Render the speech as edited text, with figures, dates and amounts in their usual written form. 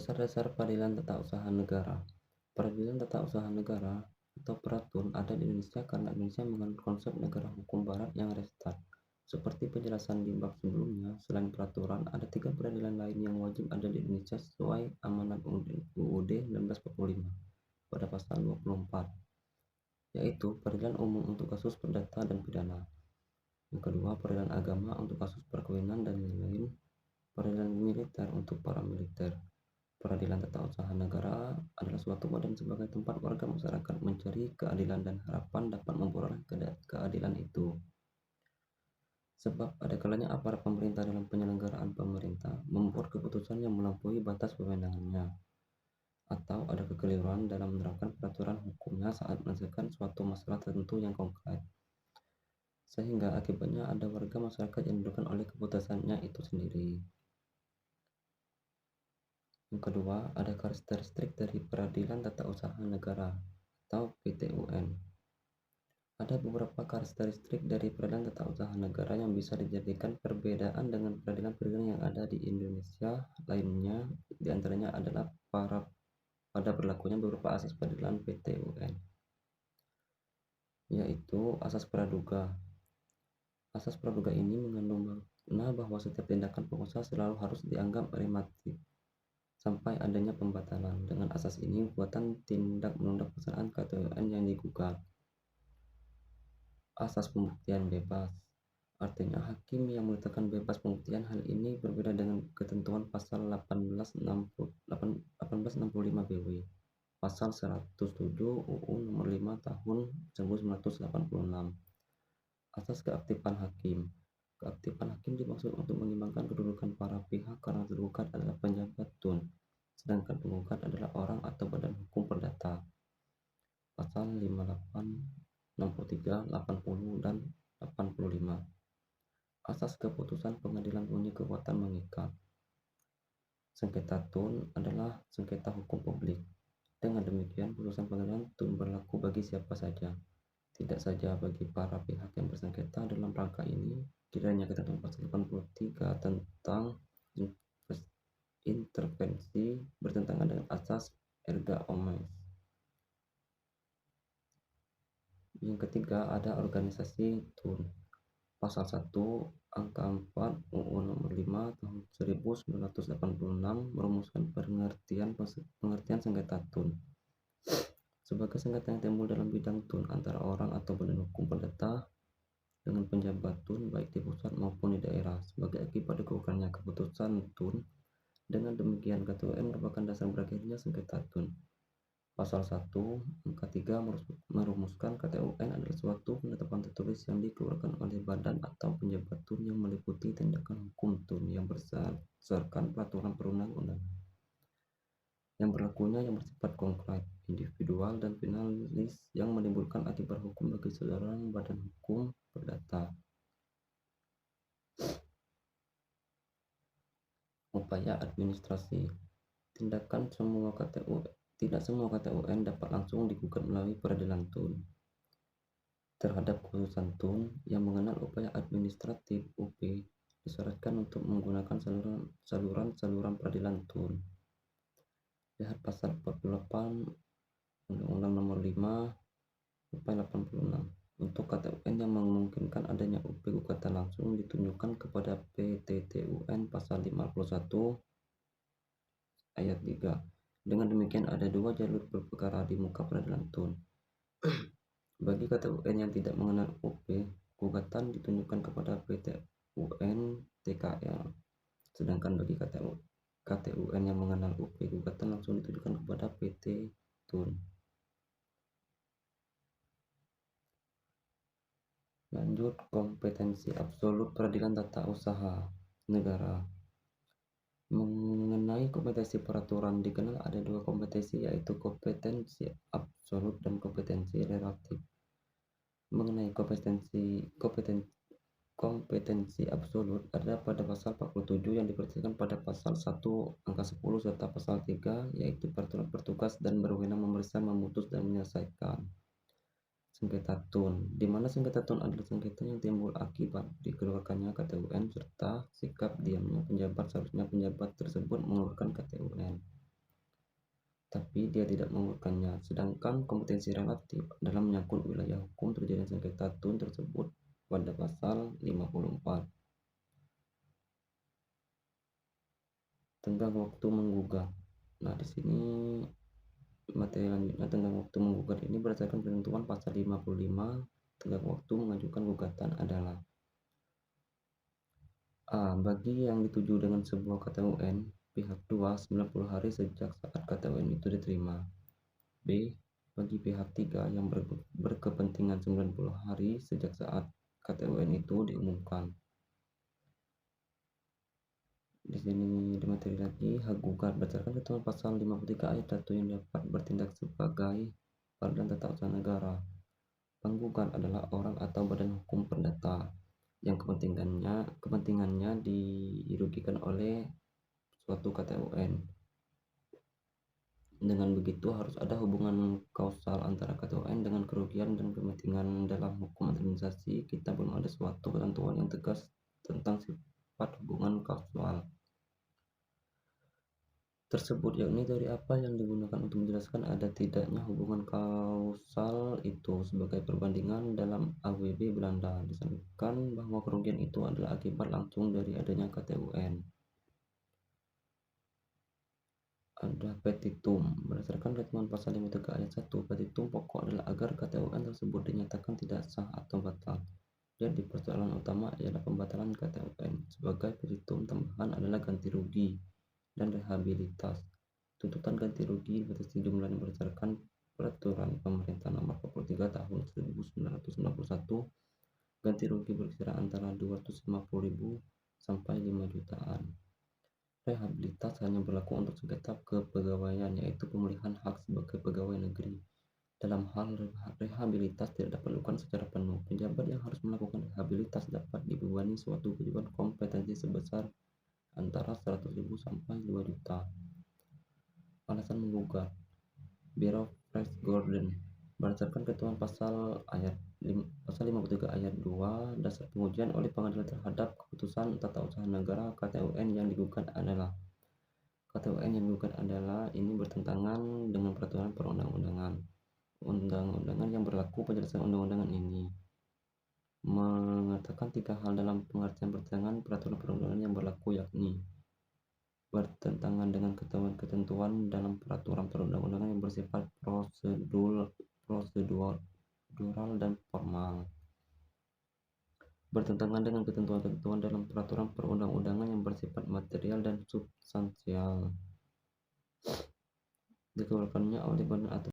Dasar-dasar Peradilan Tata Usaha Negara. Peradilan Tata Usaha Negara atau Peratun ada di Indonesia karena Indonesia menganut konsep negara hukum barat yang restart. Seperti penjelasan di bab sebelumnya, selain peraturan, ada 3 peradilan lain yang wajib ada di Indonesia sesuai amanat UUD 1945 pada pasal 24, yaitu peradilan umum untuk kasus perdata dan pidana. Yang kedua, peradilan agama untuk kasus perkawinan dan lain-lain. Peradilan militer untuk para militer. Peradilan Tata Usaha Negara adalah suatu badan sebagai tempat warga masyarakat mencari keadilan dan harapan dapat memperoleh keadilan itu. Sebab ada kalanya aparat pemerintah dalam penyelenggaraan pemerintah membuat keputusan yang melampaui batas wewenangnya, atau ada kekeliruan dalam menerapkan peraturan hukumnya saat menyelesaikan suatu masalah tertentu yang konkret, sehingga akibatnya ada warga masyarakat yang dirugikan oleh keputusannya itu sendiri. Yang kedua, ada karakteristik dari Peradilan Tata Usaha Negara atau PTUN. Ada beberapa karakteristik dari Peradilan Tata Usaha Negara yang bisa dijadikan perbedaan dengan peradilan-peradilan yang ada di Indonesia lainnya. Di antaranya adalah pada berlakunya beberapa asas peradilan PTUN, yaitu asas praduga. Asas praduga ini mengandung makna bahwa setiap tindakan pengusaha selalu harus dianggap rematif sampai adanya pembatalan. Dengan asas ini, perbuatan tindak menunda pelaksanaan KTUN yang digugat. Asas pembuktian bebas, artinya hakim yang meletakkan bebas pembuktian. Hal ini berbeda dengan ketentuan pasal 1865 BW, pasal 107 UU nomor 5 tahun 1986. Asas keaktifan hakim. Keaktifan hakim dimaksud untuk mengimbangkan kedudukan para pihak karena tergugat adalah penjabat tun, sedangkan penggugat adalah orang atau badan hukum perdata. Pasal 58, 63, 80, dan 85. Asas keputusan pengadilan punya kekuatan mengikat. Sengketa tun adalah sengketa hukum publik. Dengan demikian, putusan pengadilan tun berlaku bagi siapa saja, tidak saja bagi para pihak yang bersengketa. Dalam rangka ini, kiranya ketentuan pasal 83 tentang intervensi bertentangan dengan asas erga omnes. Yang ketiga, ada organisasi tun. Pasal 1 angka 4 UU nomor 5 tahun 1986 merumuskan pengertian sengketa tun sebagai sengketa yang timbul dalam bidang tun antara orang atau badan hukum perdata dengan penjabat tun baik di pusat maupun di daerah sebagai akibat dikeluarkannya keputusan tun. Dengan demikian, KTUN merupakan dasar berakhirnya sengketa tun. Pasal 1 angka 3 merumuskan KTUN adalah suatu penetapan tertulis yang dikeluarkan oleh badan atau penjabat tun yang meliputi tindakan hukum tun yang berdasarkan peraturan perundang-undangan yang berlakunya yang bersifat konkret, individual, dan finalis yang menimbulkan akibat hukum bagi seluruh badan hukum perdata. Upaya administrasi. Tidak semua KTUN dapat langsung digugat melalui peradilan tun. Terhadap keputusan tun yang mengenal upaya administratif UP disyaratkan untuk menggunakan saluran peradilan tun. Lihat pasal 48 Undang-Undang nomor 5 sampai 86. Untuk KTUN yang memungkinkan adanya UP, gugatan langsung ditunjukkan kepada PTTUN pasal 51 ayat 3. Dengan demikian ada 2 jalur berperkara di muka peradilan tun. Bagi KTUN yang tidak mengenal UP, gugatan ditunjukkan kepada PTUN TKL. Sedangkan bagi KTUN yang mengenal UP, gugatan langsung ditujukan kepada PT Tun. Lanjut, kompetensi absolut Peradilan Tata Usaha Negara. Mengenai kompetensi peraturan dikenal ada 2 kompetensi, yaitu kompetensi absolut dan kompetensi relatif. Mengenai kompetensi absolut ada pada pasal 47 yang dipertikan pada pasal 1 angka 10 serta pasal 3, yaitu peraturan bertugas dan berwenang memeriksa, memutus, dan menyelesaikan sengketa tun, di mana sengketa tun adalah sengketa yang timbul akibat dikeluarkannya KTUN serta sikap diamnya penjabat. Seharusnya penjabat tersebut mengeluarkan KTUN. tapi dia tidak menguatkannya. Sedangkan kompetensi relatif dalam menyangkut wilayah hukum terjadi sengketa tun tersebut pada pasal 54. Tenggang waktu menggugat. Nah, di sini materi lanjutnya tenggang waktu menggugat ini berdasarkan ketentuan pasal 55. Tenggang waktu mengajukan gugatan adalah A. Bagi yang dituju dengan sebuah KTUN, pihak 2 90 hari sejak saat KTUN itu diterima. B. Bagi pihak 3 yang berkepentingan 90 hari sejak saat KTUN itu diumumkan. Di sini di materi lagi, hak gugat berdasarkan ketentuan pasal 53 ayat 1 yang dapat bertindak sebagai badan tata usaha negara. Penggugat adalah orang atau badan hukum perdata yang kepentingannya dirugikan oleh suatu KTUN. Dengan begitu harus ada hubungan kausal antara KTUN dengan kerugian dan kepentingan. Dalam hukum administrasi kita belum ada suatu ketentuan yang tegas tentang sifat hubungan kausal tersebut, yakni dari apa yang digunakan untuk menjelaskan ada tidaknya hubungan kausal itu. Sebagai perbandingan, dalam AWB Belanda disebutkan bahwa kerugian itu adalah akibat langsung dari adanya KTUN. Ada petitum. Berdasarkan ketentuan pasal 53 ayat 1, petitum pokok adalah agar KTUN tersebut dinyatakan tidak sah atau batal. Jadi persoalan utama ialah pembatalan KTUN. Sebagai petitum tambahan adalah ganti rugi dan rehabilitas. Tuntutan ganti rugi dibatasi jumlahnya berdasarkan peraturan pemerintah nomor 43 tahun 1991. Ganti rugi berkisar antara 250.000 sampai 5 jutaan. Rehabilitas hanya berlaku untuk sengketa kepegawaian, yaitu pemulihan hak sebagai pegawai negeri. Dalam hal rehabilitas tidak dapat dilakukan secara penuh. Pejabat yang harus melakukan rehabilitas dapat dibebani suatu kewajiban kompetensi sebesar antara 100.000 sampai 2 juta. Alasan menggugat. Bureau Fresh Gordon. Berdasarkan ketentuan pasal 53 ayat 2, dasar pengujian oleh pengadilan terhadap keputusan tata usaha negara KTUN yang digugat adalah ini bertentangan dengan peraturan perundang-undangan yang berlaku. Penjelasan undang-undangan ini mengatakan 3 hal dalam pengertian bertentangan peraturan perundang-undangan yang berlaku, yakni bertentangan dengan ketentuan dalam peraturan perundang-undangan yang bersifat prosedural dan formal, bertentangan dengan ketentuan-ketentuan dalam peraturan perundang-undangan yang bersifat material dan substansial, dikeluarkannya oleh badan atau